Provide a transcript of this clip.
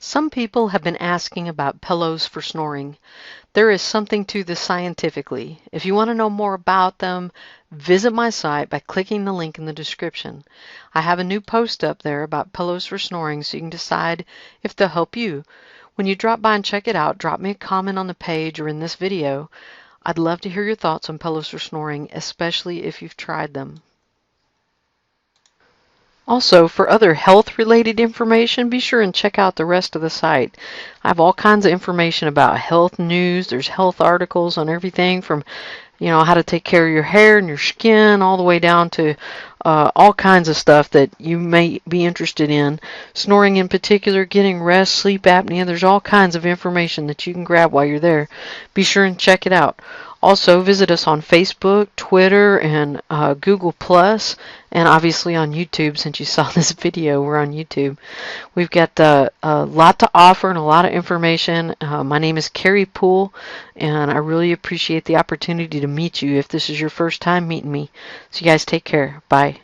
Some people have been asking about pillows for snoring. There is something to this scientifically. If you want to know more about them, visit my site by clicking the link in the description. I have a new post up there about pillows for snoring so you can decide if they'll help you. When you drop by and check it out, drop me a comment on the page or in this video. I'd love to hear your thoughts on pillows for snoring, especially if you've tried them. Also, for other health-related information, be sure and check out the rest of the site. I have all kinds of information about health news. There's health articles on everything from, how to take care of your hair and your skin, all the way down to all kinds of stuff that you may be interested in. Snoring in particular, getting rest, sleep apnea. There's all kinds of information that you can grab while you're there. Be sure and check it out. Also, visit us on Facebook, Twitter, and Google Plus, and obviously on YouTube. Since you saw this video, we're on YouTube. We've got a lot to offer and a lot of information. My name is Carrie Poole, and I really appreciate the opportunity to meet you if this is your first time meeting me. So you guys take care. Bye.